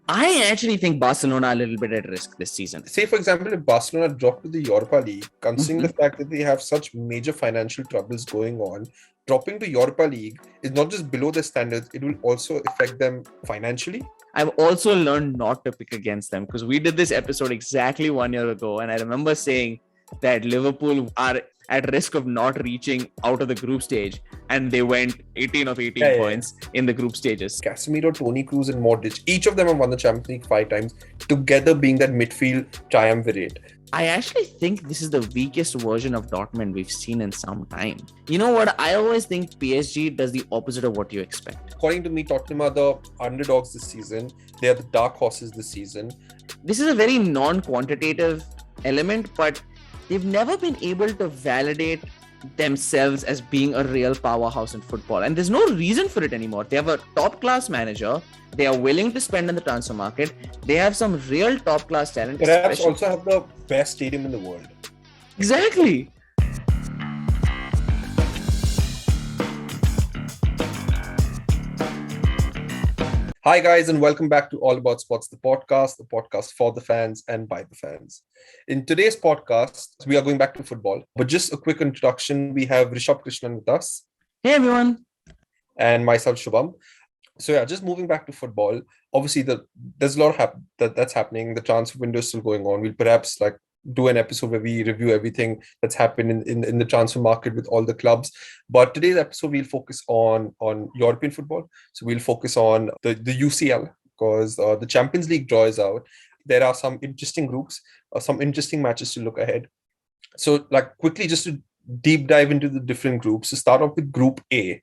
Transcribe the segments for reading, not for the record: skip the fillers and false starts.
I actually think Barcelona are a little bit at risk this season. Say, for example, if Barcelona dropped to the Europa League, considering the fact that they have such major financial troubles going on, dropping to Europa League is not just below their standards, it will also affect them financially. I've also learned not to pick against them because we did this episode exactly 1 year ago, and I remember saying that Liverpool are at risk of not reaching out of the group stage, and they went 18 of 18 points in the group stages. Casemiro, Toni Kroos, and Modric, each of them have won the Champions League 5 times, together being that midfield triumvirate. I actually think this is the weakest version of Dortmund we've seen in some time. You know what? I always think PSG does the opposite of what you expect. According to me, Tottenham are the underdogs this season. They are the dark horses this season. This is a very non-quantitative element, but they've never been able to validate themselves as being a real powerhouse in football. And there's no reason for it anymore. They have a top-class manager. They are willing to spend in the transfer market. They have some real top-class talent. Perhaps also have the best stadium in the world. Exactly. Hi guys, and welcome back to All About Sports, the podcast for the fans and by the fans. In today's podcast, we are going back to football, but just a quick introduction. We have Rishabh Krishnan with us. Hey everyone. And myself, Shubham. So yeah, just moving back to football. Obviously, there's a lot that's happening. The transfer window is still going on. We'll perhaps do an episode where we review everything that's happened in the transfer market with all the clubs. But today's episode, we'll focus on European football. So we'll focus on the UCL because the Champions League draw is out. There are some interesting groups, some interesting matches to look ahead. So quickly, just to deep dive into the different groups. To start off with Group A,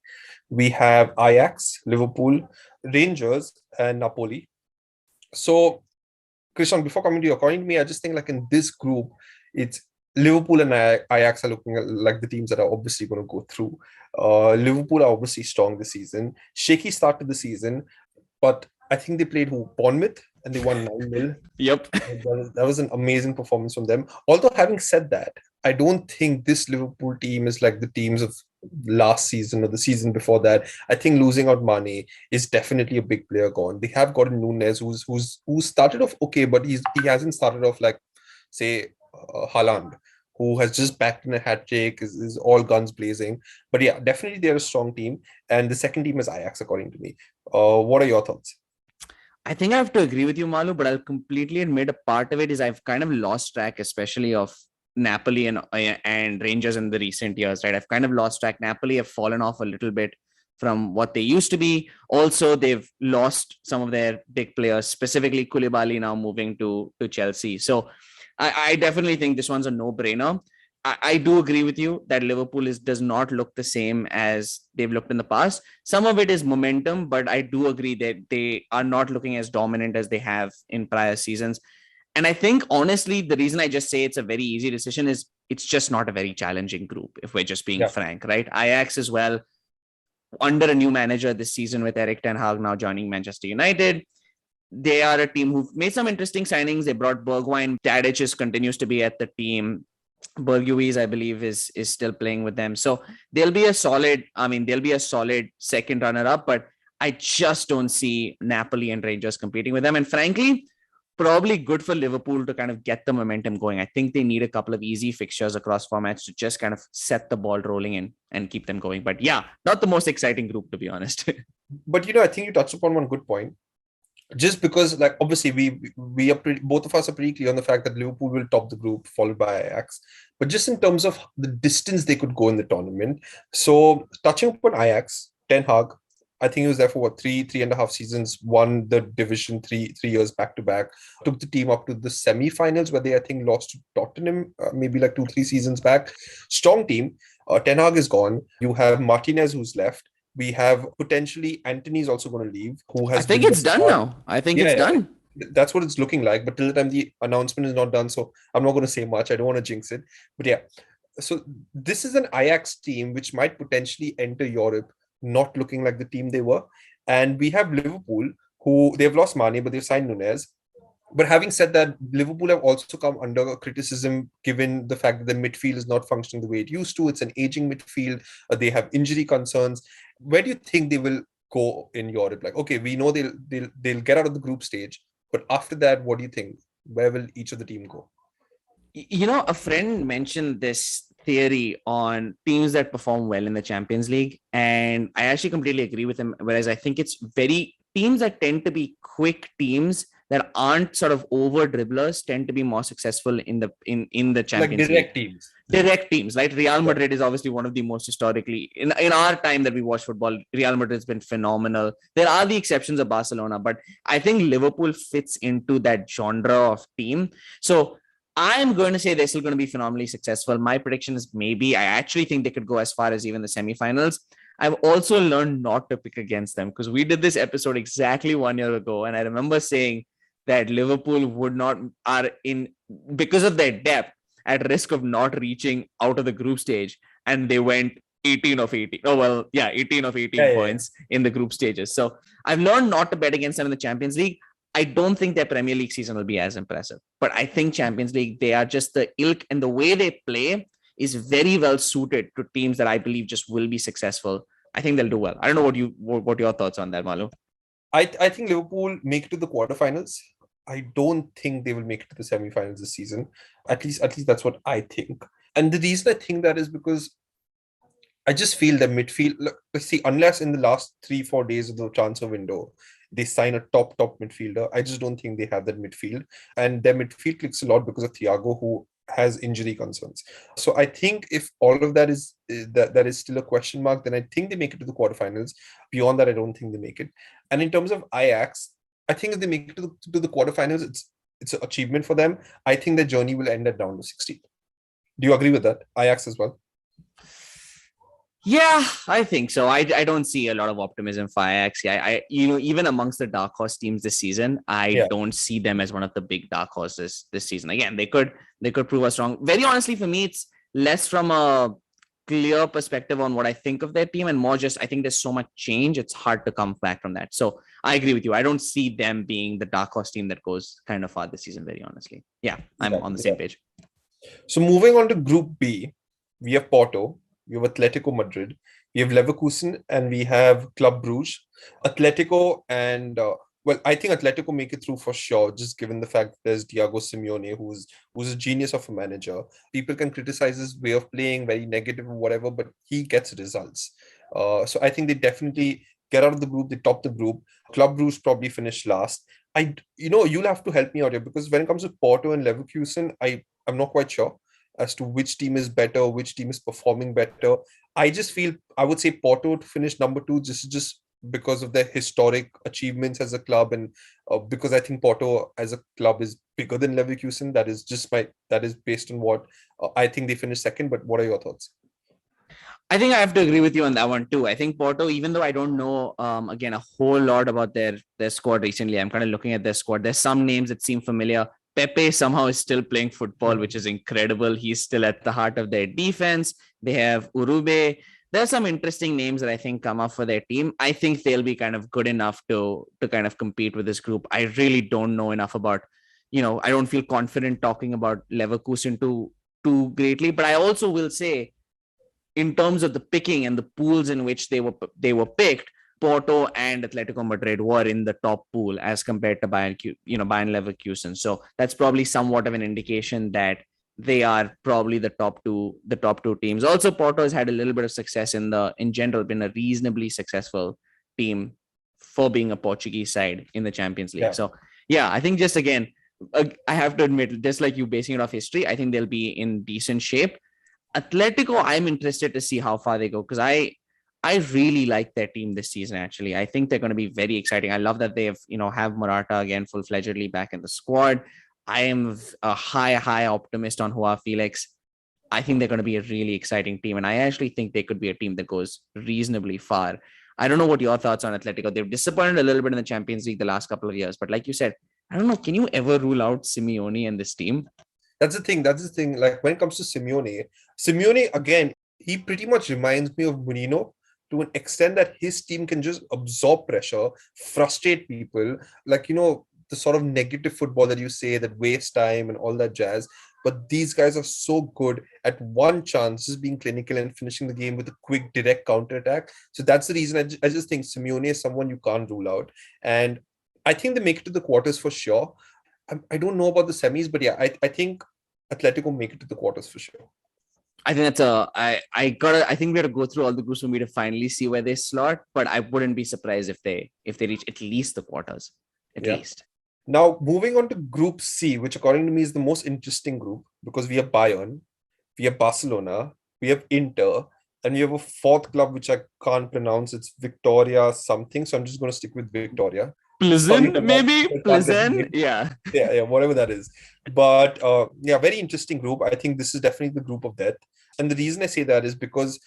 we have Ajax, Liverpool, Rangers, and Napoli. So Krishan, before coming to you, according to me, I just think in this group, it's Liverpool and Ajax are looking like the teams that are obviously going to go through. Liverpool are obviously strong this season. Shaky start to the season, but I think they played Bournemouth and they won 9-0. Yep. That was an amazing performance from them. Although having said that, I don't think this Liverpool team is like the teams of last season or the season before that. I think losing out Mane is definitely a big player gone. They have gotten Nunes, who started off okay, but he hasn't started off like, say, Haaland, who has just backed in a hat trick, is all guns blazing. But yeah, definitely they're a strong team. And the second team is Ajax, according to me. What are your thoughts? I think I have to agree with you, Malu, but I'll completely admit a part of it is I've kind of lost track, especially of Napoli and Rangers in the recent years, right? I've kind of lost track. Napoli have fallen off a little bit from what they used to be. Also, they've lost some of their big players, specifically Koulibaly now moving to Chelsea. So I definitely think this one's a no-brainer. I do agree with you that Liverpool does not look the same as they've looked in the past. Some of it is momentum, but I do agree that they are not looking as dominant as they have in prior seasons. And I think, honestly, the reason I just say it's a very easy decision is it's just not a very challenging group, if we're just being frank, right? Ajax as well, under a new manager this season with Erik ten Hag now joining Manchester United. They are a team who've made some interesting signings. They brought Bergwijn. Tadic continues to be at the team. Berghuis, I believe, is still playing with them. So they'll be a solid second runner-up, but I just don't see Napoli and Rangers competing with them. And frankly, probably good for Liverpool to kind of get the momentum going. I think they need a couple of easy fixtures across formats to just kind of set the ball rolling in and keep them going. But yeah, not the most exciting group, to be honest. But, I think you touched upon one good point. Just because, obviously, we are both of us are pretty clear on the fact that Liverpool will top the group, followed by Ajax. But just in terms of the distance they could go in the tournament. So, touching upon Ajax, Ten Hag, I think he was there for three and a half seasons, won the division three years back to back, took the team up to the semi-finals where they, I think, lost to Tottenham maybe 2-3 seasons back. Strong team. Ten Hag is gone. You have Martinez who's left. We have potentially Antony's also going to leave. I think it's done now. I think it's done. That's what it's looking like. But till the time the announcement is not done, so I'm not going to say much. I don't want to jinx it. But yeah, so this is an Ajax team which might potentially enter Europe not looking like the team they were. And we have Liverpool, who they've lost Mane, but they've signed Nunes. But having said that, Liverpool have also come under criticism given the fact that the midfield is not functioning the way it used to. It's an aging midfield. They have injury concerns. Where do you think they will go in Europe? Okay, we know they'll get out of the group stage, But after that, what do you think? Where will each of the team go? A friend mentioned this theory on teams that perform well in the Champions League, and I actually completely agree with him. Whereas I think it's very teams that tend to be quick teams that aren't sort of over dribblers tend to be more successful in the Like Champions League. direct teams. Direct teams, like Real Yeah. Madrid is obviously one of the most historically in our time that we watch football. Real Madrid has been phenomenal. There are the exceptions of Barcelona, but I think Liverpool fits into that genre of team. So I'm going to say they're still going to be phenomenally successful. My prediction is maybe I actually think they could go as far as even the semifinals. I've also learned not to pick against them because we did this episode exactly 1 year ago, and I remember saying that Liverpool would not are in because of their depth at risk of not reaching out of the group stage, and they went 18 of 18. Oh well, yeah, 18 of 18 points in the group stages. So I've learned not to bet against them in the Champions League. I don't think their Premier League season will be as impressive, but I think Champions League, they are just the ilk, and the way they play is very well suited to teams that I believe just will be successful. I think they'll do well. I don't know what your thoughts on that, Malu. I think Liverpool make it to the quarterfinals. I don't think they will make it to the semifinals this season. At least that's what I think. And the reason I think that is because I just feel that midfield. Look, see, unless in the last 3-4 days of the transfer window, they sign a top midfielder, I just don't think they have that midfield. And their midfield clicks a lot because of Thiago, who has injury concerns. So I think if all of that is that is still a question mark, then I think they make it to the quarterfinals. Beyond that, I don't think they make it. And in terms of Ajax, I think if they make it to the quarterfinals, it's an achievement for them. I think the journey will end at down to 16. Do you agree with that? Ajax as well? Yeah, I think so. I don't see a lot of optimism for Ajax. I even amongst the dark horse teams this season, I don't see them as one of the big dark horses this season. Again, they could prove us wrong. Very honestly, for me, it's less from a clear perspective on what I think of their team and more just I think there's so much change. It's hard to come back from that. So I agree with you. I don't see them being the dark horse team that goes kind of far this season, very honestly. Yeah, I'm on the same page. So moving on to Group B, we have Porto, we have Atletico Madrid, we have Leverkusen, and we have Club Brugge. Atletico and I think Atletico make it through for sure, just given the fact that there's Diego Simeone, who's a genius of a manager. People can criticize his way of playing, very negative or whatever, but he gets results. So I think they definitely get out of the group, they top the group. Club Brugge probably finish last. You'll have to help me out here because when it comes to Porto and Leverkusen, I'm not quite sure as to which team is better, which team is performing better. I just feel I would say Porto to finish number 2 just because of their historic achievements as a club, and because I think Porto as a club is bigger than Leverkusen. That is based on what I think they finished second. But what are your thoughts? I think I have to agree with you on that one too. I think Porto, even though I don't know, again, a whole lot about their squad recently, I'm kind of looking at their squad. There's some names that seem familiar. Pepe somehow is still playing football, which is incredible. He's still at the heart of their defense. They have Urube. There are some interesting names that I think come up for their team. I think they'll be kind of good enough to kind of compete with this group. I really don't know enough about, I don't feel confident talking about Leverkusen too greatly. But I also will say, in terms of the picking and the pools in which they were picked, Porto and Atletico Madrid were in the top pool as compared to Bayern Leverkusen. So that's probably somewhat of an indication that they are probably the top two teams. Also, Porto has had a little bit of success in general, been a reasonably successful team for being a Portuguese side in the Champions League. Yeah. So yeah, I think just again, I have to admit, just like you basing it off history, I think they'll be in decent shape. Atletico, I'm interested to see how far they go because I really like their team this season. Actually, I think they're going to be very exciting. I love that they have Morata again full-fledgedly back in the squad. I am a high optimist on Joao Felix. I think they're going to be a really exciting team, and I actually think they could be a team that goes reasonably far. I don't know what your thoughts on Atletico. They've disappointed a little bit in the Champions League the last couple of years, but like you said, I don't know. Can you ever rule out Simeone and this team? That's the thing. Like when it comes to Simeone, again, he pretty much reminds me of Mourinho to an extent that his team can just absorb pressure, frustrate people, the sort of negative football that you say that wastes time and all that jazz. But these guys are so good at one chance, just being clinical and finishing the game with a quick, direct counter attack. So that's the reason I just think Simeone is someone you can't rule out. And I think they make it to the quarters for sure. I don't know about the semis, but yeah, I think Atletico make it to the quarters for sure. I think I think we have to go through all the groups for me to finally see where they slot, but I wouldn't be surprised if they reach at least the quarters. At least. Now, moving on to Group C, which according to me is the most interesting group because we have Bayern, we have Barcelona, we have Inter, and we have a fourth club which I can't pronounce. It's Victoria something, so I'm just going to stick with Victoria. Pleasant, maybe? Pleasant? Yeah. Yeah, whatever that is. But yeah, very interesting group. I think this is definitely the group of death. And the reason I say that is because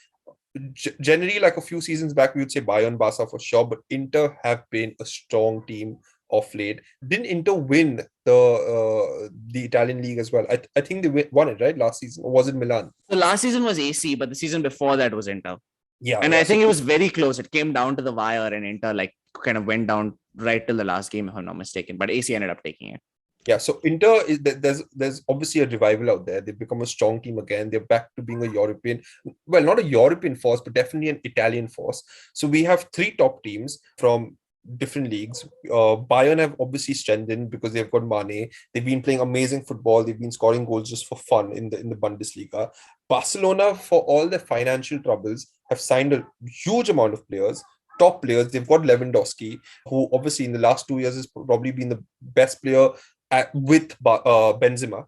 generally, like a few seasons back, we would say Bayern, Barca for sure, but Inter have been a strong team of late. Didn't Inter win the Italian league as well? I think they won it, right, last season, or was it Milan? The last season was AC, but the season before that was Inter. Yeah, and I think it was very close. It came down to the wire, and Inter like kind of went down right till the last game, if I'm not mistaken. But AC ended up taking it. Yeah, so Inter is there's obviously a revival out there. They've become a strong team again. They're back to being a European, well, not a European force, but definitely an Italian force. So we have three top teams from different leagues. Bayern have obviously strengthened because they've got Mane. They've been playing amazing football. They've been scoring goals just for fun in the Bundesliga. Barcelona, for all their financial troubles, have signed a huge amount of players. Top players. They've got Lewandowski, who obviously in the last 2 years has probably been the best player with Benzema.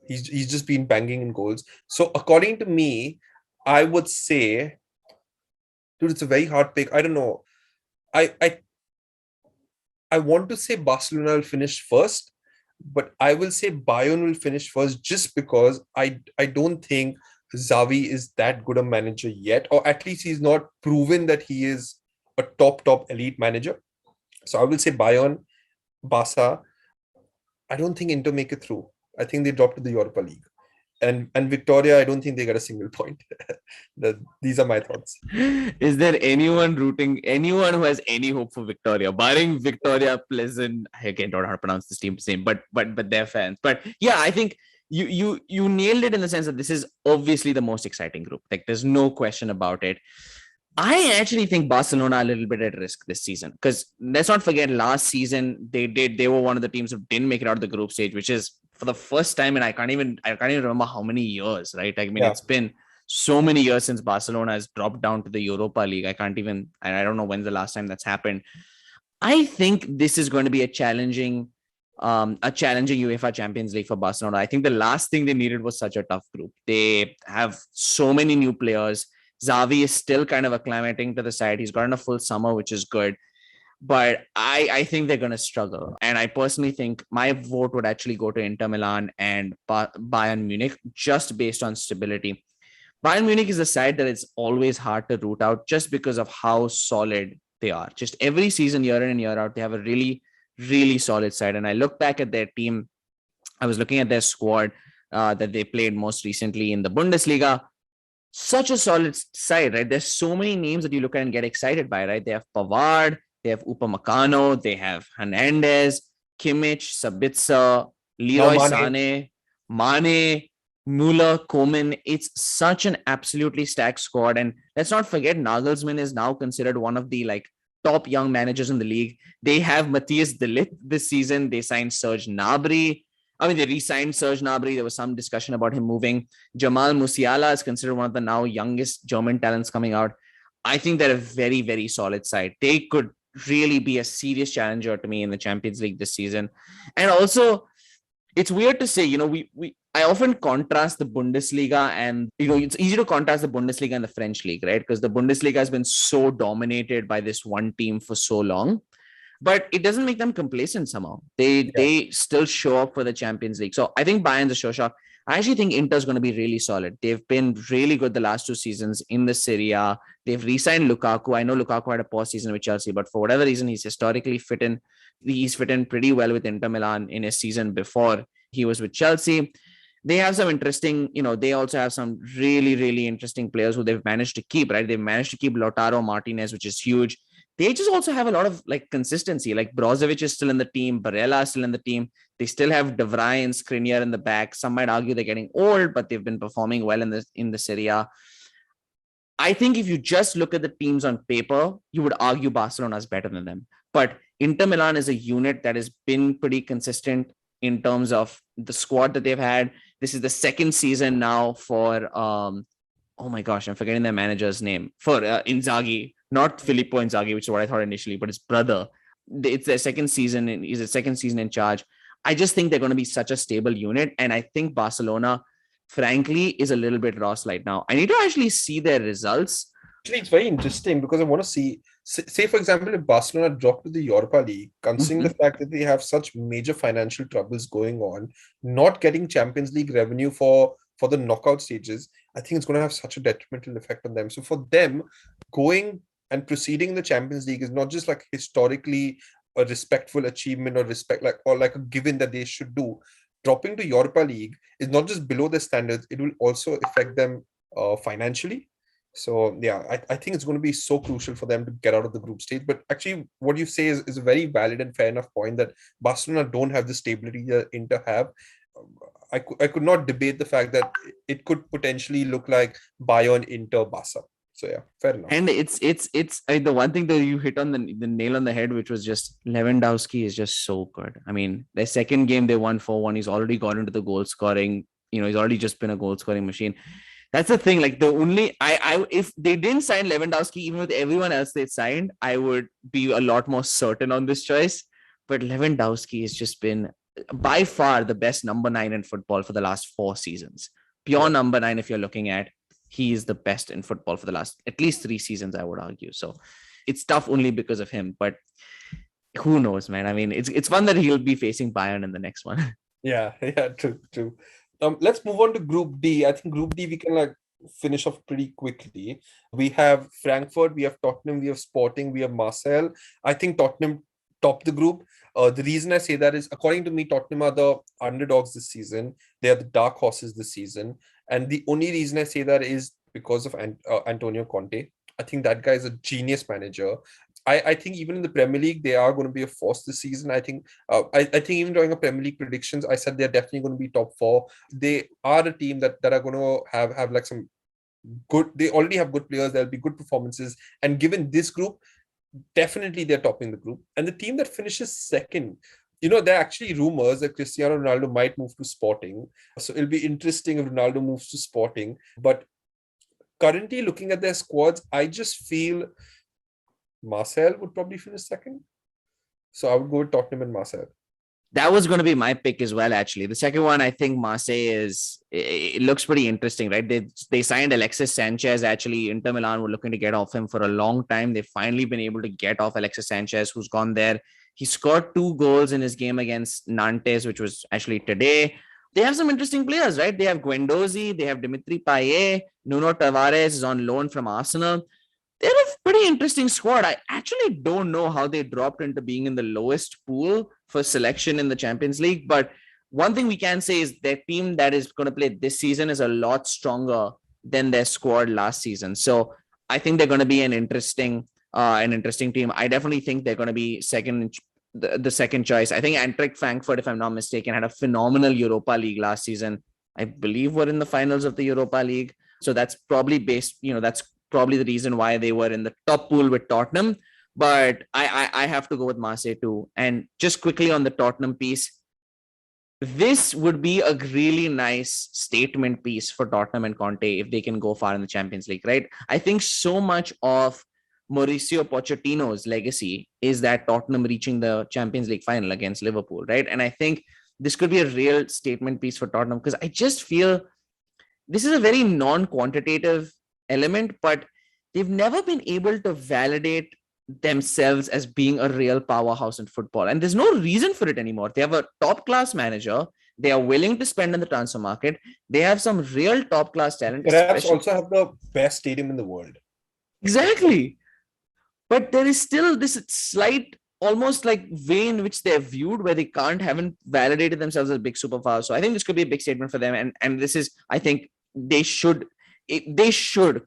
He's just been banging in goals. So according to me, I would say, dude, it's a very hard pick. I don't know. I want to say Barcelona will finish first, but I will say Bayern will finish first just because I don't think Xavi is that good a manager yet, or at least he's not proven that he is a top elite manager. So I will say Bayern, Barca. I don't think Inter make it through. I think they dropped to the Europa League. And Victoria, I don't think they got a single point. These are my thoughts. Is there anyone who has any hope for Victoria, barring Victoria Pleasant? I again don't know how to pronounce this team's name, but they're fans. But yeah, I think you nailed it in the sense that this is obviously the most exciting group. Like there's no question about it. I actually think Barcelona a little bit at risk this season because let's not forget last season they were one of the teams who didn't make it out of the group stage, which is for the first time and I can't even remember how many years, right? I mean, It's been so many years since Barcelona has dropped down to the Europa League. I don't know when's the last time that's happened. I think this is going to be a challenging UEFA Champions League for Barcelona. I think the last thing they needed was such a tough group. They have so many new players. Xavi is still kind of acclimating to the side. He's gotten a full summer, which is good. But I think they're going to struggle. And I personally think my vote would actually go to Inter Milan and Bayern Munich just based on stability. Bayern Munich is a side that it's always hard to root out just because of how solid they are. Just every season, year in and year out, they have a really, really solid side. And I look back at their team. I was looking at their squad that they played most recently in the Bundesliga. Such a solid side, right? There's so many names that you look at and get excited by, right? They have Pavard, they have Upamecano, they have Hernandez, Kimmich, Sabitzer, Leroy Sané, Mane, Müller, Koeman. It's such an absolutely stacked squad. And let's not forget, Nagelsmann is now considered one of the top young managers in the league. They have Matthias de Ligt this season. They signed Serge Gnabry. They re-signed Serge Gnabry. There was some discussion about him moving. Jamal Musiala is considered one of the now youngest German talents coming out. I think they're a very, very solid side. They could really be a serious challenger to me in the Champions League this season. And also, it's weird to say, I often contrast the Bundesliga and, it's easy to contrast the Bundesliga and the French league, right? Because the Bundesliga has been so dominated by this one team for so long. But it doesn't make them complacent somehow. They still show up for the Champions League. So I think Bayern's a show shop. I actually think Inter's going to be really solid. They've been really good the last 2 seasons in the Serie A. They've re-signed Lukaku. I know Lukaku had a poor season with Chelsea, but for whatever reason, he's historically fit in. He's fit in pretty well with Inter Milan in his season before he was with Chelsea. They have some interesting, they also have some really, really interesting players who they've managed to keep, right? They've managed to keep Lautaro Martinez, which is huge. They just also have a lot of consistency. Like Brozovic is still in the team. Barella is still in the team. They still have De Vrij and Skriniar in the back. Some might argue they're getting old, but they've been performing well in the Serie A. I think if you just look at the teams on paper, you would argue Barcelona is better than them. But Inter Milan is a unit that has been pretty consistent in terms of the squad that they've had. This is the second season now for oh my gosh, I'm forgetting their manager's name, for Inzaghi, not Filippo Inzaghi, which is what I thought initially, but his brother. It's their second season, and he's the second season in charge. I just think they're going to be such a stable unit, and I think Barcelona, frankly, is a little bit lost right now. I need to actually see their results. Actually, it's very interesting because I want to see, say for example, if Barcelona drop to the Europa League, considering the fact that they have such major financial troubles going on, not getting Champions League revenue for the knockout stages, I think it's going to have such a detrimental effect on them. So for them, going and proceeding in the Champions League is not just like historically a respectful achievement or like a given that they should do. Dropping to Europa League is not just below their standards; it will also affect them financially. So yeah, I think it's going to be so crucial for them to get out of the group stage. But actually, what you say is a very valid and fair enough point that Barcelona don't have the stability that Inter have. I could not debate the fact that it could potentially look like Bayern, Inter, Barca. So yeah, fair enough. And it's the one thing that you hit on the nail on the head, which was just Lewandowski is just so good. I mean, their second game they won 4-1. He's already got into the goal scoring. He's already just been a goal scoring machine. That's the thing. Like the only I if they didn't sign Lewandowski, even with everyone else they signed, I would be a lot more certain on this choice. But Lewandowski has just been by far the best number 9 in football for the last 4 seasons. Pure number 9, if you're looking at, he is the best in football for the last at least 3 seasons, I would argue. So it's tough only because of him. But who knows, man? I mean, it's fun that he'll be facing Bayern in the next one. Yeah, true. Let's move on to Group D. I think Group D we can finish off pretty quickly. We have Frankfurt, we have Tottenham, we have Sporting, we have Marseille. I think Tottenham top the group. The reason I say that is, according to me, Tottenham are the underdogs this season. They are the dark horses this season. And the only reason I say that is because of Antonio Conte. I think that guy is a genius manager. I think even in the Premier League, they are going to be a force this season. I think even during a Premier League predictions, I said they're definitely going to be top 4. They are a team that are going to have like some good, they already have good players. There'll be good performances. And given this group, definitely they're topping the group. And the team that finishes second, there are actually rumors that Cristiano Ronaldo might move to Sporting. So it'll be interesting if Ronaldo moves to Sporting. But currently looking at their squads, I just feel Marseille would probably finish second. So I would go with Tottenham and Marseille. That was going to be my pick as well, actually. The second one, I think Marseille it looks pretty interesting, right? They signed Alexis Sanchez. Actually, Inter Milan were looking to get off him for a long time. They've finally been able to get off Alexis Sanchez, who's gone there. He scored 2 goals in his game against Nantes, which was actually today. They have some interesting players, right? They have Guendouzi, they have Dimitri Payet, Nuno Tavares is on loan from Arsenal. They're a pretty interesting squad. I actually don't know how they dropped into being in the lowest pool for selection in the Champions League. But one thing we can say is their team that is going to play this season is a lot stronger than their squad last season. So I think they're going to be an interesting team. I definitely think they're going to be the second choice. I think Eintracht Frankfurt, if I'm not mistaken, had a phenomenal Europa League last season. I believe we're in the finals of the Europa League. So that's probably that's probably the reason why they were in the top pool with Tottenham. But I have to go with Marseille too. And just quickly on the Tottenham piece, this would be a really nice statement piece for Tottenham and Conte if they can go far in the Champions League, right? I think so much of Mauricio Pochettino's legacy is that Tottenham reaching the Champions League final against Liverpool, right? And I think this could be a real statement piece for Tottenham because I just feel this is a very non-quantitative element, but they've never been able to validate themselves as being a real powerhouse in football. And there's no reason for it anymore. They have a top-class manager. They are willing to spend in the transfer market. They have some real top-class talent. Perhaps also have the best stadium in the world. Exactly. But there is still this slight, almost like way in which they're viewed where they haven't validated themselves as big superpowers. So I think this could be a big statement for them. And this is, I think they should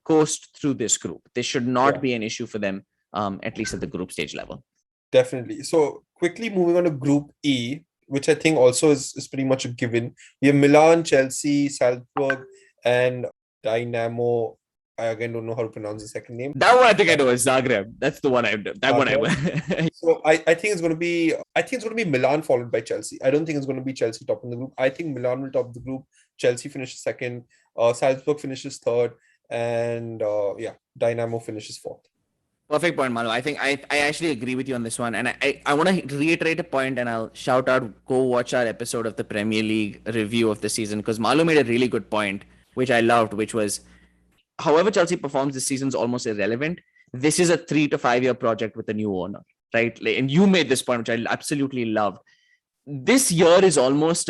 coast through this group. This should not be an issue for them, at least at the group stage level. Definitely. So quickly moving on to Group E, which I think also is pretty much a given. We have Milan, Chelsea, Salzburg, and Dynamo. I again don't know how to pronounce the second name. That one I think I know is Zagreb. That's the one I've done. That one I So I think it's going to be Milan followed by Chelsea. I don't think it's going to be Chelsea topping the group. I think Milan will top the group. Chelsea finishes second. Salzburg finishes third, and Dynamo finishes fourth. Perfect point, Manu. I think I actually agree with you on this one. And I want to reiterate a point, and I'll shout out, go watch our episode of the Premier League review of the season, because Malu made a really good point, which I loved, which was, however Chelsea performs this season is almost irrelevant. This is a 3 to 5 year project with a new owner, right? And you made this point, which I absolutely loved. This year is almost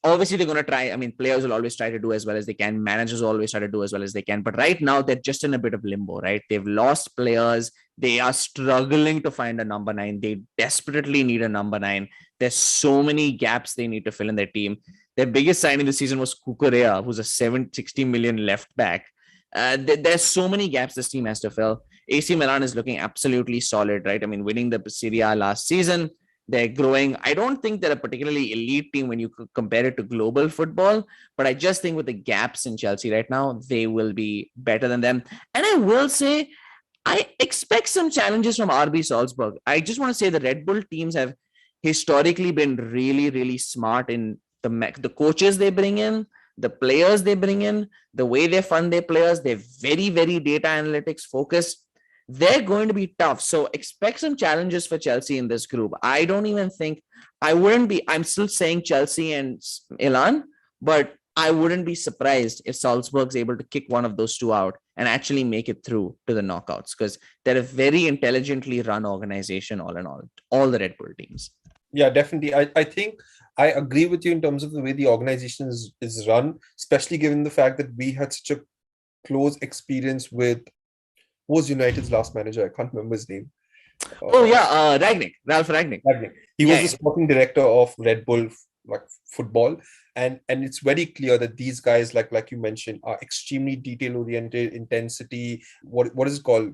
obviously they're going to try. I mean, players will always try to do as well as they can. Managers will always try to do as well as they can. But right now, they're just in a bit of limbo, right? They've lost players. They are struggling to find a number 9. They desperately need a number 9. There's so many gaps they need to fill in their team. Their biggest signing this season was Cucurella, who's a 760 million left back. There's so many gaps this team has to fill. AC Milan is looking absolutely solid, right? I mean, winning the Serie A last season. They're growing. I don't think they're a particularly elite team when you compare it to global football, but I just think with the gaps in Chelsea right now, they will be better than them. And I will say, I expect some challenges from RB Salzburg. I just want to say the Red Bull teams have historically been really, really smart in the coaches they bring in, the players they bring in, the way they fund their players. They're very, very data analytics focused. They're going to be tough. So expect some challenges for Chelsea in this group. I don't even think I'm still saying Chelsea and Milan, but I wouldn't be surprised if Salzburg's able to kick one of those two out and actually make it through to the knockouts, because they're a very intelligently run organization all in all the Red Bull teams. Yeah, definitely. I think I agree with you in terms of the way the organization is run, especially given the fact that we had such a close experience with, who was United's last manager? I can't remember his name. Rangnick, Ralf Rangnick. He was the sporting director of Red Bull football, and it's very clear that these guys, like you mentioned, are extremely detail oriented, intensity. What is it called?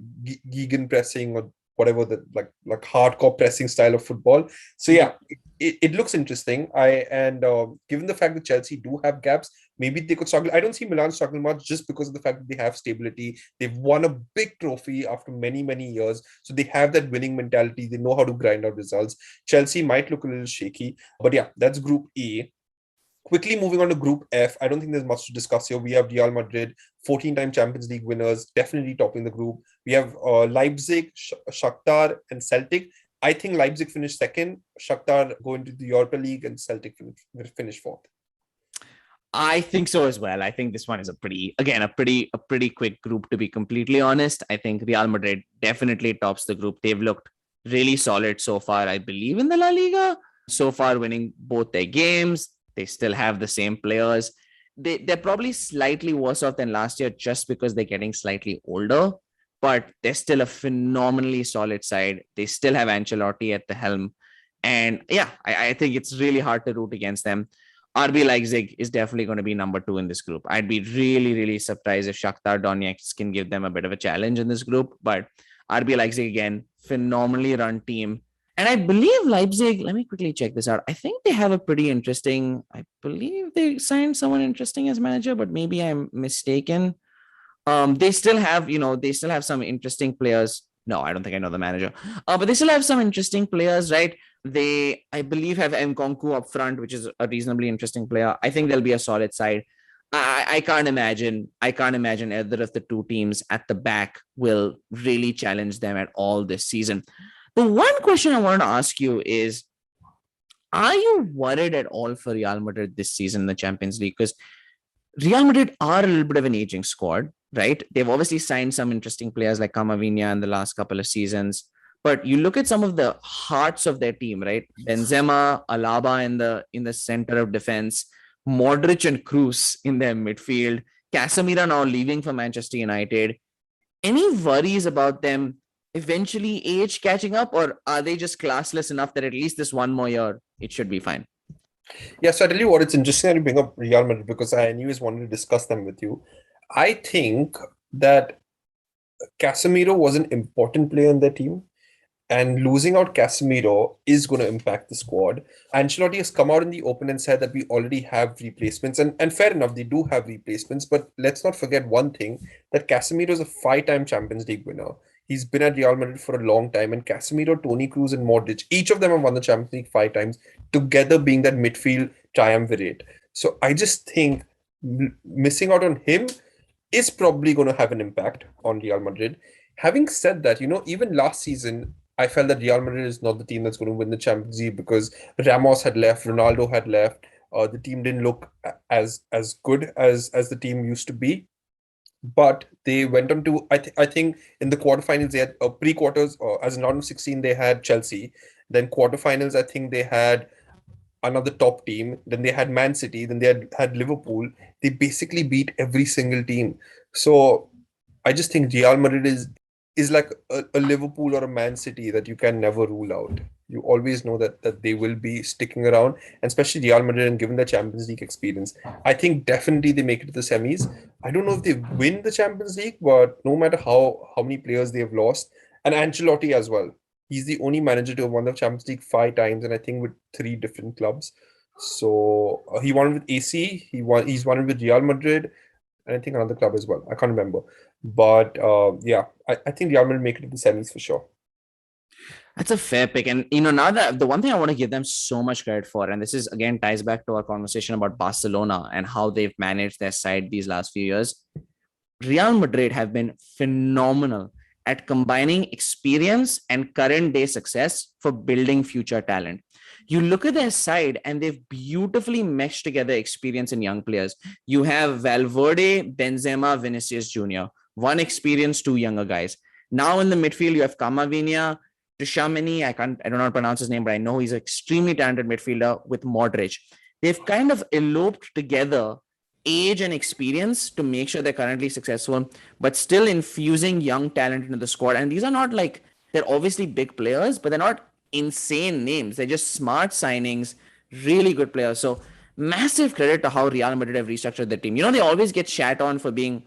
Gegen pressing, or whatever, the like hardcore pressing style of football. So yeah, it looks interesting. Given the fact that Chelsea do have gaps, maybe they could struggle. I don't see Milan struggle much just because of the fact that they have stability. They've won a big trophy after many, many years. So they have that winning mentality. They know how to grind out results. Chelsea might look a little shaky, but yeah, that's Group E. Quickly moving on to Group F, I don't think there's much to discuss here. We have Real Madrid, 14-time Champions League winners, definitely topping the group. We have Leipzig, Shakhtar, and Celtic. I think Leipzig finished second, Shakhtar go into the Europa League, and Celtic finish fourth. I think so as well. I think this one is a pretty quick group, to be completely honest. I think Real Madrid definitely tops the group. They've looked really solid so far, I believe, in the La Liga. So far, winning both their games. They still have the same players. They're probably slightly worse off than last year just because they're getting slightly older, but they're still a phenomenally solid side. They still have Ancelotti at the helm. And yeah, I think it's really hard to root against them. RB Leipzig is definitely going to be number 2 in this group. I'd be really, really surprised if Shakhtar Donetsk can give them a bit of a challenge in this group. But RB Leipzig, again, phenomenally run team. And I believe Leipzig, let me quickly check this out. I think they have a pretty interesting, I believe they signed someone interesting as manager, but maybe I'm mistaken. They still have some interesting players. No, I don't think I know the manager. But they still have some interesting players, right? They, I believe, have Nkunku up front, which is a reasonably interesting player. I think they'll be a solid side. I can't imagine either of the two teams at the back will really challenge them at all this season. The one question I wanted to ask you is, are you worried at all for Real Madrid this season in the Champions League? Because Real Madrid are a little bit of an aging squad, right? They've obviously signed some interesting players like Camavinga in the last couple of seasons. But you look at some of the hearts of their team, right? Benzema, Alaba in the center of defense, Modric and Kroos in their midfield, Casemiro now leaving for Manchester United. Any worries about them eventually age catching up, or are they just classless enough that at least this one more year, it should be fine? Yeah, so I tell you what, it's interesting that you bring up Real Madrid because I anyways wanted to discuss them with you. I think that Casemiro was an important player in their team. And losing out Casemiro is going to impact the squad. Ancelotti has come out in the open and said that we already have replacements. And fair enough, they do have replacements. But let's not forget one thing, that Casemiro is a five-time Champions League winner. He's been at Real Madrid for a long time. And Casemiro, Toni Kroos, and Modric, each of them have won the Champions League five times, together being that midfield triumvirate. So I just think missing out on him is probably going to have an impact on Real Madrid. Having said that, even last season, I felt that Real Madrid is not the team that's going to win the Champions League because Ramos had left, Ronaldo had left. The team didn't look as good as the team used to be. But they went on to, I think in the quarterfinals, they had pre-quarters, as in round of 16, they had Chelsea. Then quarterfinals, I think they had another top team. Then they had Man City. Then they had Liverpool. They basically beat every single team. So I just think Real Madrid is like a Liverpool or a Man City that you can never rule out. You always know that they will be sticking around, and especially Real Madrid, and given the Champions League experience, I think definitely they make it to the semis. I don't know if they win the Champions League, but no matter how many players they have lost, and Ancelotti as well. He's the only manager to have won the Champions League five times, and I think with three different clubs. So he won with AC, he's won with Real Madrid, and I think another club as well. I can't remember. But yeah, I think Real Madrid make it to the semis for sure. That's a fair pick. And, now that the one thing I want to give them so much credit for, and this is again ties back to our conversation about Barcelona and how they've managed their side these last few years. Real Madrid have been phenomenal at combining experience and current day success for building future talent. You look at their side and they've beautifully meshed together experience and young players. You have Valverde, Benzema, Vinicius Jr., one experience, two younger guys. Now in the midfield, you have Camavinga, Tchouaméni, I don't know how to pronounce his name, but I know he's an extremely talented midfielder with Modric. They've kind of eloped together age and experience to make sure they're currently successful, but still infusing young talent into the squad. And these are not like, they're obviously big players, but they're not insane names. They're just smart signings, really good players. So massive credit to how Real Madrid have restructured their team. They always get shat on for being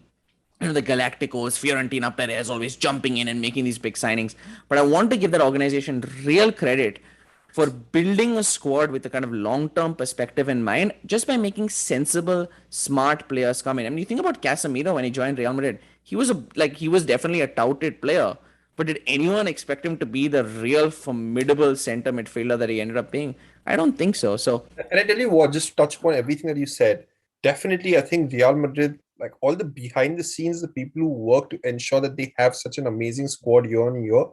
the Galacticos, Fiorentina Perez always jumping in and making these big signings. But I want to give that organization real credit for building a squad with a kind of long-term perspective in mind, just by making sensible, smart players come in. I mean, you think about Casemiro when he joined Real Madrid, he was definitely a touted player. But did anyone expect him to be the real formidable center midfielder that he ended up being? I don't think so. And I tell you what, just to touch upon everything that you said, definitely I think Real Madrid, like all the behind the scenes, the people who work to ensure that they have such an amazing squad year on year,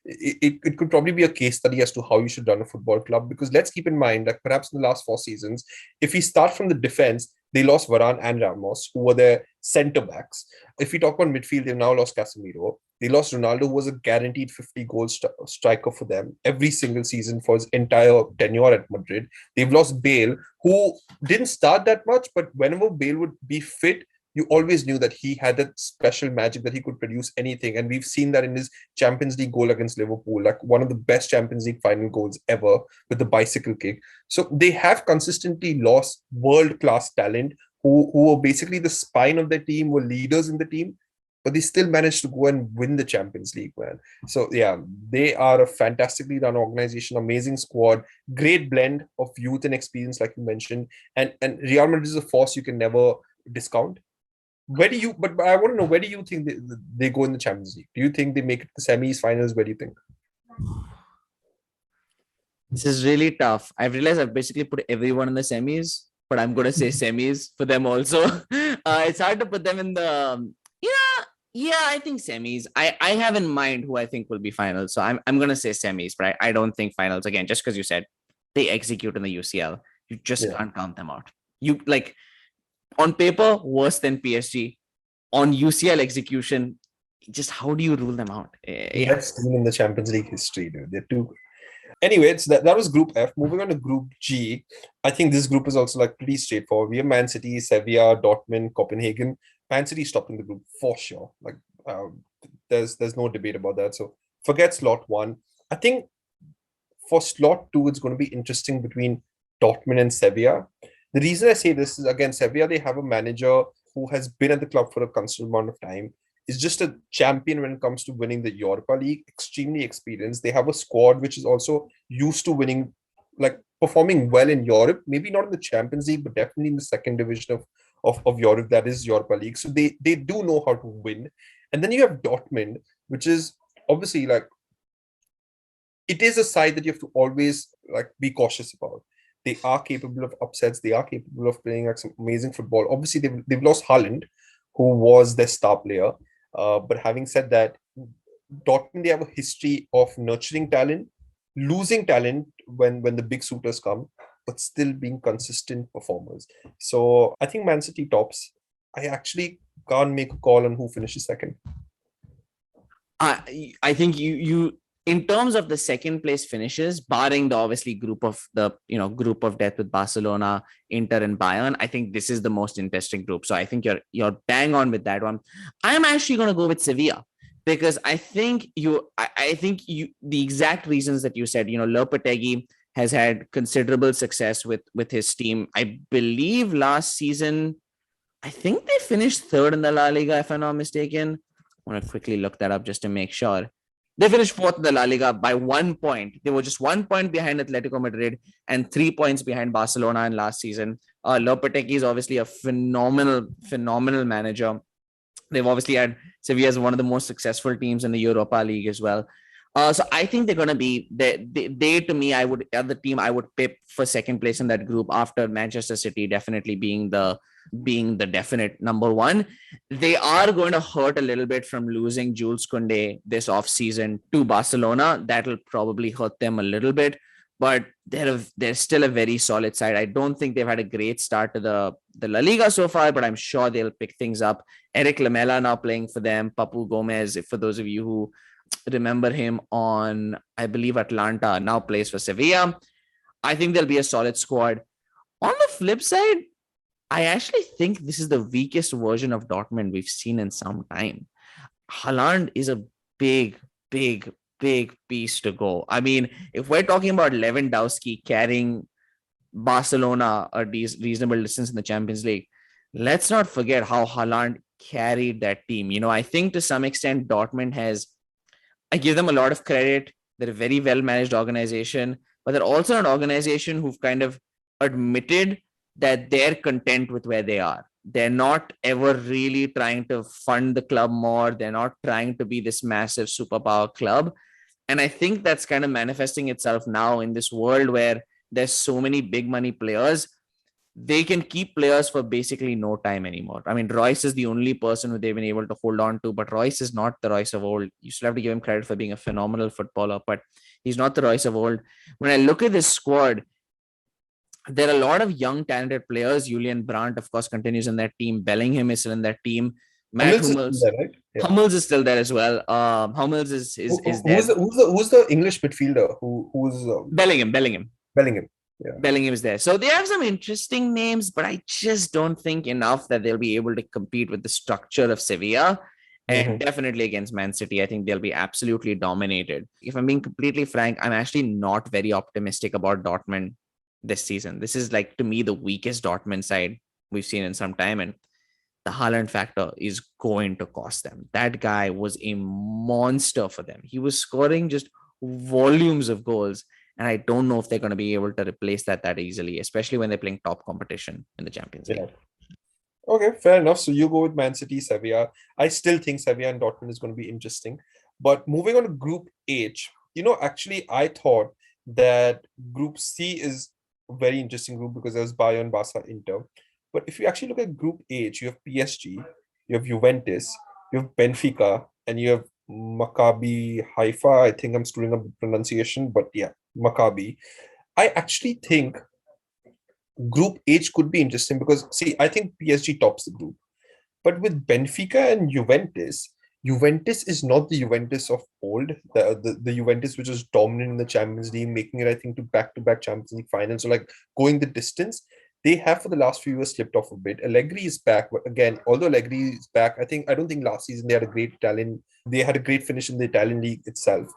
it could probably be a case study as to how you should run a football club. Because let's keep in mind that perhaps in the last 4 seasons, if we start from the defense, they lost Varane and Ramos, who were their centre backs. If we talk about midfield, they've now lost Casemiro. They lost Ronaldo, who was a guaranteed 50-goal striker for them every single season for his entire tenure at Madrid. They've lost Bale, who didn't start that much, but whenever Bale would be fit, you always knew that he had that special magic that he could produce anything. And we've seen that in his Champions League goal against Liverpool, like one of the best Champions League final goals ever with the bicycle kick. So they have consistently lost world-class talent who were basically the spine of their team, were leaders in the team, but they still managed to go and win the Champions League, man. So yeah, they are a fantastically run organization, amazing squad, great blend of youth and experience, like you mentioned. And Real Madrid is a force you can never discount. But I want to know, where do you think they go in the Champions League? Do you think they make it to the semis, finals? Where do you think? This is really tough. I've realized I've basically put everyone in the semis, but I'm going to say semis for them also. It's hard to put them in the... Yeah, I think semis. I have in mind who I think will be finals. So I'm going to say semis, but I don't think finals. Again, just because you said they execute in the UCL, you just can't count them out. You on paper, worse than PSG. On UCL execution, just how do you rule them out? Best team in the Champions League history, dude. They're too good. Anyway, that was Group F. Moving on to Group G, I think this group is also like pretty straightforward. We have Man City, Sevilla, Dortmund, Copenhagen. Man City stopped in the group for sure. Like there's no debate about that. So forget slot 1. I think for slot 2, it's going to be interesting between Dortmund and Sevilla. The reason I say this is, again, Sevilla, they have a manager who has been at the club for a considerable amount of time. is just a champion when it comes to winning the Europa League, extremely experienced. They have a squad which is also used to winning, like performing well in Europe, maybe not in the Champions League, but definitely in the second division of Europe, that is Europa League. So they do know how to win. And then you have Dortmund, which is obviously like, it is a side that you have to always like be cautious about. They are capable of upsets. They are capable of playing like some amazing football. Obviously, they've lost Haaland, who was their star player. But having said that, Dortmund, they have a history of nurturing talent, losing talent when the big suitors come, but still being consistent performers. So I think Man City tops. I actually can't make a call on who finishes second. I think you in terms of the second place finishes, barring the obviously group of death with Barcelona, Inter, and Bayern, I think this is the most interesting group. So I think you're bang on with that one. I'm actually going to go with Sevilla because I think the exact reasons that you said. Lopetegui has had considerable success with his team. I believe last season, I think they finished third in the La Liga, if I'm not mistaken. I want to quickly look that up just to make sure. They finished fourth in the La Liga by 1 point. They were just 1 point behind Atletico Madrid and 3 points behind Barcelona in last season. Lopetegui is obviously a phenomenal manager. They've obviously had Sevilla as one of the most successful teams in the Europa League as well. So I think they're going to be they to me, the team I would pick for second place in that group after Manchester City definitely being the definite number one. They are going to hurt a little bit from losing Jules Koundé this offseason to Barcelona. That'll probably hurt them a little bit, but they're still a very solid side. I don't think they've had a great start to the La Liga so far, but I'm sure they'll pick things up. Eric Lamela now playing for them. Papu Gomez, for those of you who remember him on, I believe, Atlanta, now plays for Sevilla. I think there'll be a solid squad. On the flip side, I actually think this is the weakest version of Dortmund we've seen in some time. Haaland is a big piece to go. I mean, if we're talking about Lewandowski carrying Barcelona a reasonable distance in the Champions League, let's not forget how Haaland carried that team. I think to some extent Dortmund I give them a lot of credit. They're a very well-managed organization, but they're also an organization who've kind of admitted that they're content with where they are. They're not ever really trying to fund the club more. They're not trying to be this massive superpower club. And I think that's kind of manifesting itself now in this world where there's so many big money players. They can keep players for basically no time anymore. I mean, Royce is the only person who they've been able to hold on to, but Royce is not the Royce of old. You still have to give him credit for being a phenomenal footballer, but he's not the Royce of old. When I look at this squad, there are a lot of young, talented players. Julian Brandt, of course, continues in that team. Bellingham is still in that team. Matt Hummels. There, right? Yeah. Hummels is still there as well. Hummels is there. Who's the English midfielder? Who's Bellingham. Yeah. Bellingham is there. So they have some interesting names, but I just don't think enough that they'll be able to compete with the structure of Sevilla. And definitely against Man City, I think they'll be absolutely dominated. If I'm being completely frank, I'm actually not very optimistic about Dortmund this season. This is like, to me, the weakest Dortmund side we've seen in some time. And the Haaland factor is going to cost them. That guy was a monster for them. He was scoring just volumes of goals. And I don't know if they're going to be able to replace that easily, especially when they're playing top competition in the Champions League. Yeah. Okay, fair enough. So you go with Man City, Sevilla. I still think Sevilla and Dortmund is going to be interesting. But moving on to Group H, actually, I thought that Group C is a very interesting group because there's Bayern, Barca, Inter. But if you actually look at Group H, you have PSG, you have Juventus, you have Benfica, and you have Maccabi Haifa. I think I'm screwing up the pronunciation, but yeah, Maccabi. I actually think Group H could be interesting because, see, I think PSG tops the group. But with Benfica and Juventus is not the Juventus of old, the Juventus which was dominant in the Champions League, making it, I think, to back-to-back Champions League finals, so like going the distance. They have for the last few years slipped off a bit. Allegri is back, but again, although Allegri is back, I don't think last season they had a great finish in the Italian league itself.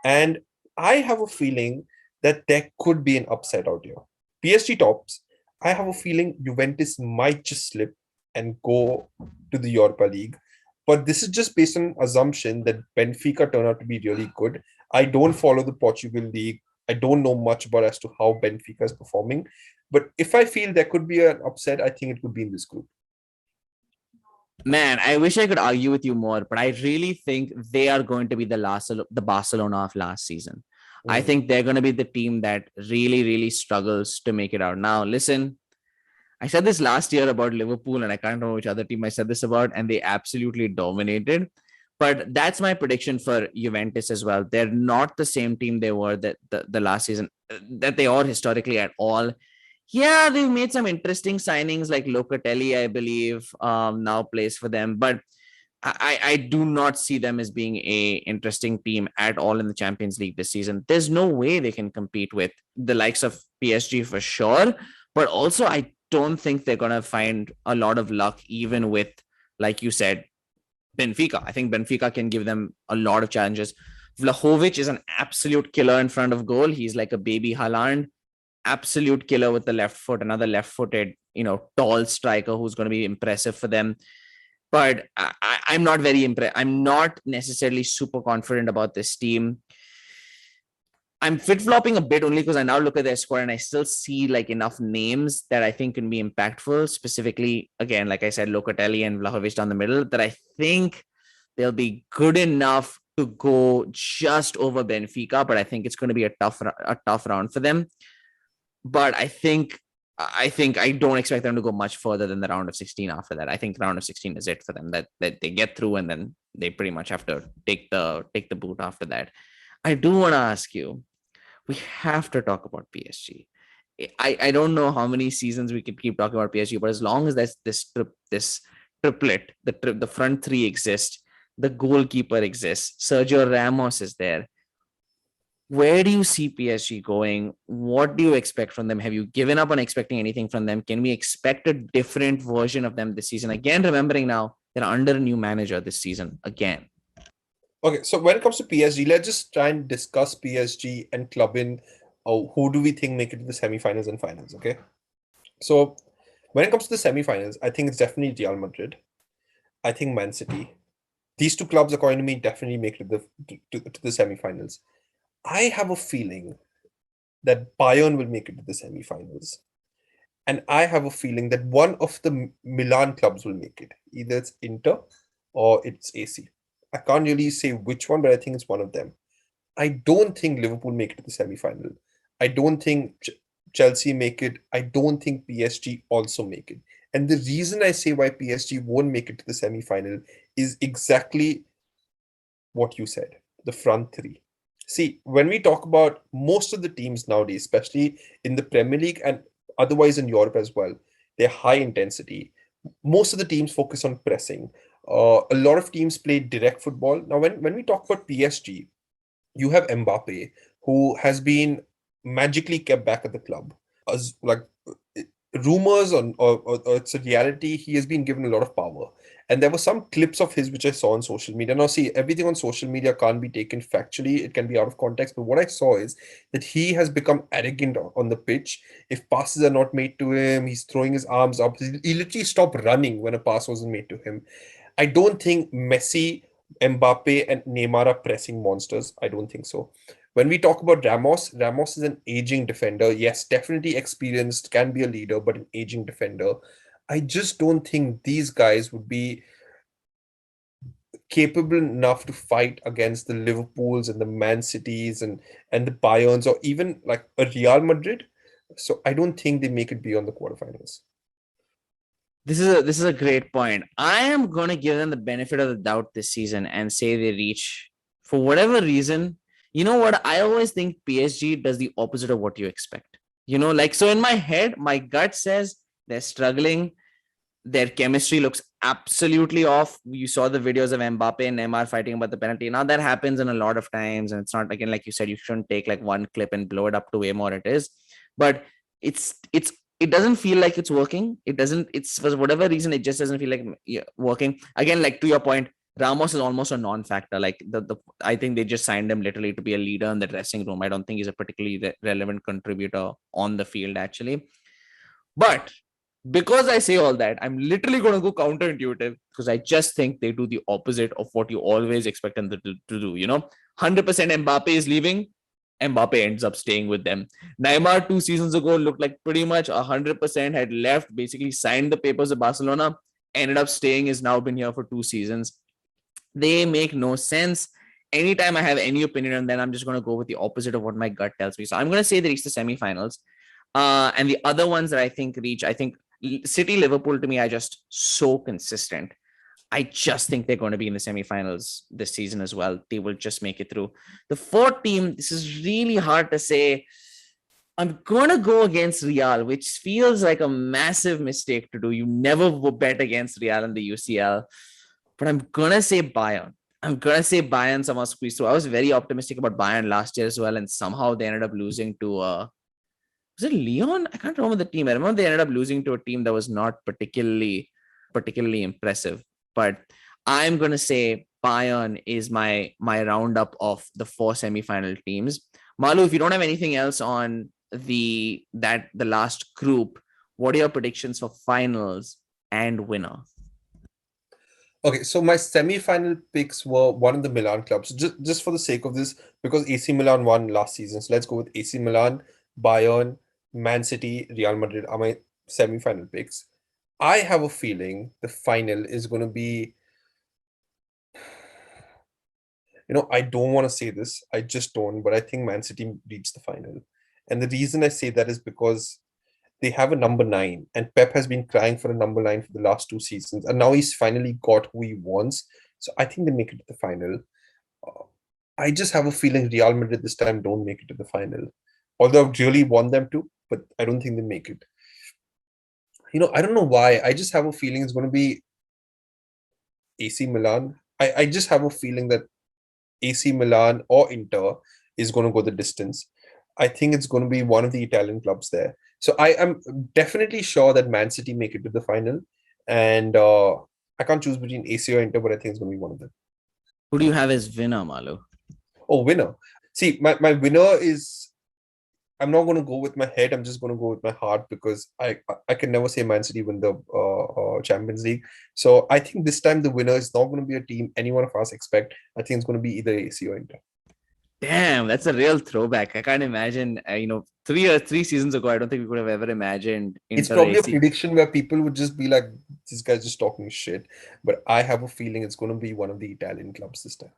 And I have a feeling that there could be an upset out here. PSG tops. I have a feeling Juventus might just slip and go to the Europa League. But this is just based on assumption that Benfica turn out to be really good. I don't follow the Portugal league. I don't know much about as to how Benfica is performing. But if I feel there could be an upset, I think it could be in this group. Man, I wish I could argue with you more, but I really think they are going to be the Barcelona of last season. I think they're going to be the team that really, really struggles to make it out. Now, listen, I said this last year about Liverpool, and I can't remember which other team I said this about, and they absolutely dominated. But that's my prediction for Juventus as well. They're not the same team they were the last season, that they are historically at all. Yeah, they've made some interesting signings like Locatelli, I believe, now plays for them. But I do not see them as being a interesting team at all in the Champions League this season. There's no way they can compete with the likes of PSG for sure. But also, I don't think they're going to find a lot of luck, even with, like you said, Benfica. I think Benfica can give them a lot of challenges. Vlahovic is an absolute killer in front of goal. He's like a baby Haaland, absolute killer with the left foot, another left-footed, tall striker who's going to be impressive for them. But I'm not very impressed. I'm not necessarily super confident about this team. I'm flip-flopping a bit only because I now look at their squad and I still see like enough names that I think can be impactful. Specifically, again, like I said, Locatelli and Vlahovic down the middle, that I think they'll be good enough to go just over Benfica. But I think it's going to be a tough round for them. But I don't expect them to go much further than the round of 16 after that. I think round of 16 is it for them, that they get through and then they pretty much have to take the boot after that. I do want to ask you, we have to talk about PSG. I don't know how many seasons we could keep talking about PSG, but as long as there's this triplet, the front three exist, the goalkeeper exists, Sergio Ramos is there. Where do you see PSG going? What do you expect from them? Have you given up on expecting anything from them? Can we expect a different version of them this season? Again, remembering now they're under a new manager this season again. Okay, so when it comes to PSG, let's just try and discuss PSG and club in. Who do we think make it to the semifinals and finals? Okay, so when it comes to the semifinals, I think it's definitely Real Madrid. I think Man City. These two clubs, according to me, definitely make it to the semifinals. I have a feeling that Bayern will make it to the semifinals. And I have a feeling that one of the Milan clubs will make it. Either it's Inter or it's AC. I can't really say which one, but I think it's one of them. I don't think Liverpool make it to the semi-final. I don't think Chelsea make it. I don't think PSG also make it. And the reason I say why PSG won't make it to the semi-final is exactly what you said, the front three. See, when we talk about most of the teams nowadays, especially in the Premier League and otherwise in Europe as well, they're high intensity. Most of the teams focus on pressing. A lot of teams play direct football. Now, when we talk about PSG, you have Mbappe, who has been magically kept back at the club. As like rumors or it's a reality, he has been given a lot of power. And there were some clips of his which I saw on social media. Now, see, everything on social media can't be taken factually, it can be out of context. But what I saw is that he has become arrogant on the pitch. If passes are not made to him, he's throwing his arms up. He literally stopped running when a pass wasn't made to him. I don't think Messi, Mbappe, and Neymar are pressing monsters. I don't think so. When we talk about Ramos, Ramos is an aging defender. Yes, definitely experienced, can be a leader, but an aging defender. I just don't think these guys would be capable enough to fight against the Liverpools and the Man Cities and the Bayerns or even like a Real Madrid. So I don't think they make it beyond the quarterfinals. This is a great point. I am going to give them the benefit of the doubt this season and say they reach, for whatever reason. You know what? I always think PSG does the opposite of what you expect. So in my head, my gut says they're struggling. Their chemistry looks absolutely off. You saw the videos of Mbappe and Neymar fighting about the penalty. Now that happens in a lot of times, and it's not, again, like you said, you shouldn't take like one clip and blow it up to way more it is. But it doesn't feel like it's working. It's for whatever reason, it just doesn't feel like working. Again, like to your point, Ramos is almost a non-factor. Like I think they just signed him literally to be a leader in the dressing room. I don't think he's a particularly relevant contributor on the field, actually. But Because I say all that, I'm literally going to go counterintuitive because I just think they do the opposite of what you always expect them to do. 100% Mbappe is leaving. Mbappe ends up staying with them. Neymar 2 seasons ago looked like pretty much 100% had left, basically signed the papers of Barcelona, ended up staying, has now been here for 2 seasons. They make no sense. Anytime I have any opinion on them, I'm just going to go with the opposite of what my gut tells me. So I'm going to say they reach the semifinals. And the other ones that I think reach, I think City, Liverpool to me are just so consistent. I just think they're going to be in the semifinals this season as well. They will just make it through. The fourth team, this is really hard to say. I'm going to go against Real, which feels like a massive mistake to do. You never bet against Real in the UCL, but I'm going to say Bayern. I'm going to say Bayern somehow squeeze through. I was very optimistic about Bayern last year as well, and somehow they ended up losing to was it Leon? I can't remember the team. I remember they ended up losing to a team that was not particularly impressive. But I'm gonna say Bayern is my roundup of the 4 semifinal teams. Malu, if you don't have anything else on the last group, what are your predictions for finals and winner? Okay, so my semi-final picks were one of the Milan clubs. Just for the sake of this, because AC Milan won last season. So let's go with AC Milan, Bayern, Man City, Real Madrid are my semi-final picks. I have a feeling the final is going to be, I don't want to say this. I just don't, but I think Man City reached the final. And the reason I say that is because they have a number 9, and Pep has been crying for a number 9 for the last 2 seasons, and now he's finally got who he wants. So I think they make it to the final. I just have a feeling Real Madrid this time don't make it to the final. Although I really want them to, but I don't think they make it. I don't know why. I just have a feeling it's going to be AC Milan. I just have a feeling that AC Milan or Inter is going to go the distance. I think it's going to be one of the Italian clubs there. So I am definitely sure that Man City make it to the final. And I can't choose between AC or Inter, but I think it's going to be one of them. Who do you have as winner, Malu? Oh, winner. See, my winner is, I'm not going to go with my head. I'm just going to go with my heart because I can never say Man City win the Champions League. So I think this time the winner is not going to be a team any one of us expect. I think it's going to be either AC or Inter. Damn, that's a real throwback. I can't imagine, 3 seasons ago, I don't think we could have ever imagined. It's probably a prediction where people would just be like, this guy's just talking shit. But I have a feeling it's going to be one of the Italian clubs this time.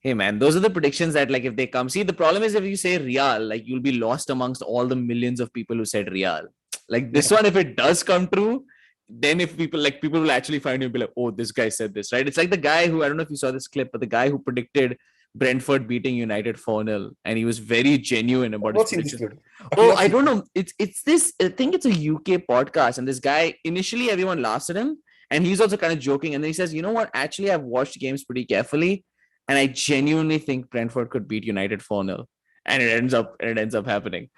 Hey, man, those are the predictions that, like, if they come, see, the problem is if you say Real, like, you'll be lost amongst all the millions of people who said Real. Like, this one, if it does come true, then if people will actually find you and be like, oh, this guy said this, right? It's like the guy who, I don't know if you saw this clip, but the guy who predicted Brentford beating United 4-0, and he was very genuine about his prediction. Oh, I don't know. It's this, I think it's a UK podcast, and this guy, initially everyone laughs at him, and he's also kind of joking, and then he says, you know what, actually I've watched games pretty carefully, and I genuinely think Brentford could beat United 4-0, and it ends up happening.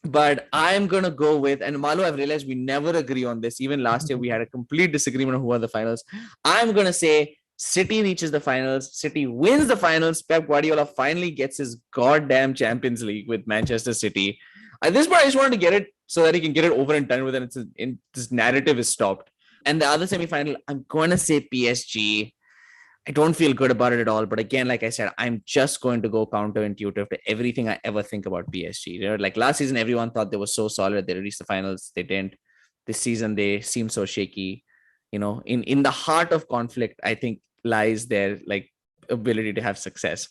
But I'm gonna go with, and Malu, I've realized we never agree on this. Even last year we had a complete disagreement on who are the finals. I'm gonna say City reaches the finals. City wins the finals. Pep Guardiola finally gets his goddamn Champions League with Manchester City. At this point, I just wanted to get it so that he can get it over and done with, and this narrative is stopped. And the other semifinal, I'm going to say PSG. I don't feel good about it at all. But again, like I said, I'm just going to go counterintuitive to everything I ever think about PSG. Like last season, everyone thought they were so solid. They reached the finals. They didn't. This season, they seem so shaky. In the heart of conflict, I think lies their like ability to have success.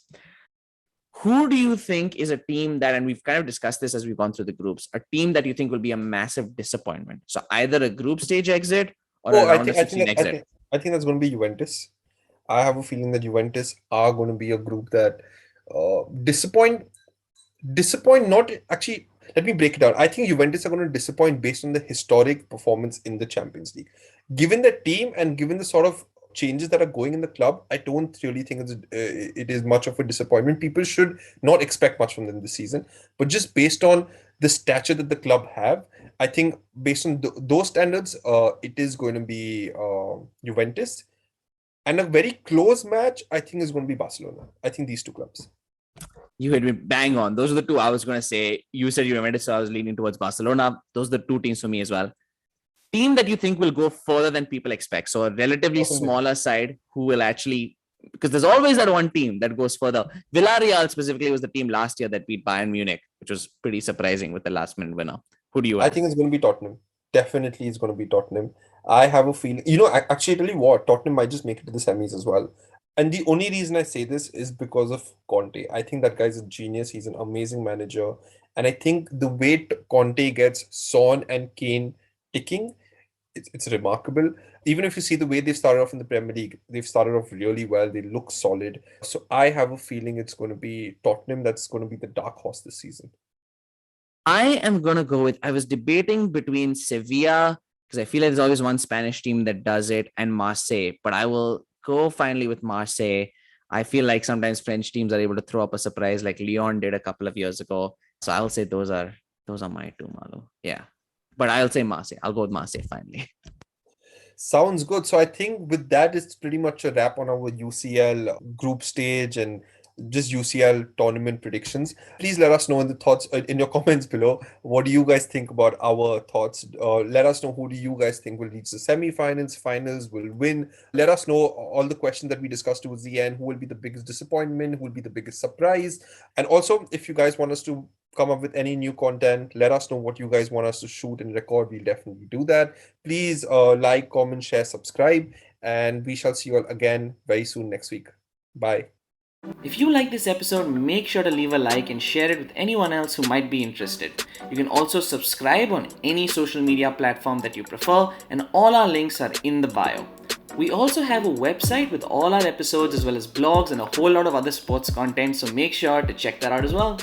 Who do you think is a team that, and we've kind of discussed this as we've gone through the groups, a team that you think will be a massive disappointment? So either a group stage exit or a round of 16 exit. I think that's going to be Juventus. I have a feeling that Juventus are going to be a group that disappoint. Not actually. Let me break it down. I think Juventus are going to disappoint based on the historic performance in the Champions League. Given the team and given the sort of changes that are going in the club, I don't really think it is much of a disappointment. People should not expect much from them this season. But just based on the stature that the club have, I think based on those standards, it is going to be Juventus. And a very close match, I think, is going to be Barcelona. I think these two clubs. You hit me bang on. Those are the two I was going to say. You said Juventus, so I was leaning towards Barcelona. Those are the two teams for me as well. team that you think will go further than people expect. So a relatively Tottenham. smaller side who will actually, because there's always that one team that goes further. Villarreal specifically was the team last year that beat Bayern Munich, which was pretty surprising with the last minute winner. Who do you I have? think it's going to be Tottenham. Definitely, it's going to be Tottenham. I have a feeling, actually, tell you what, Tottenham might just make it to the semis as well. And the only reason I say this is because of Conte. I think that guy's a genius. He's an amazing manager. And I think the way Conte gets Son and Kane ticking, it's remarkable. Even if you see the way they've started off in the Premier League, they've started off really well. They look solid. So I have a feeling it's going to be Tottenham that's going to be the dark horse this season. I am going to go with, I was debating between Sevilla, because I feel like there's always one Spanish team that does it, and Marseille, but I will go finally with Marseille. I feel like sometimes French teams are able to throw up a surprise like Lyon did a couple of years ago. So I'll say those are my two, Malu. Yeah. But I'll say Marseille. I'll go with Marseille finally. Sounds good. So I think with that, it's pretty much a wrap on our UCL group stage and just UCL tournament predictions. Please let us know in the thoughts in your comments below. What do you guys think about our thoughts? Let us know who do you guys think will reach the semi-finals, finals, will win. Let us know all the questions that we discussed towards the end. Who will be the biggest disappointment? Who will be the biggest surprise? And also, if you guys want us to come up with any new content, let us know what you guys want us to shoot and record. We'll definitely do that. Please like, comment, share, subscribe, and we shall see you all again very soon next week. Bye. If you like this episode, make sure to leave a like and share it with anyone else who might be interested. You can also subscribe on any social media platform that you prefer, and all our links are in the bio. We also have a website with all our episodes as well as blogs and a whole lot of other sports content, so make sure to check that out as well.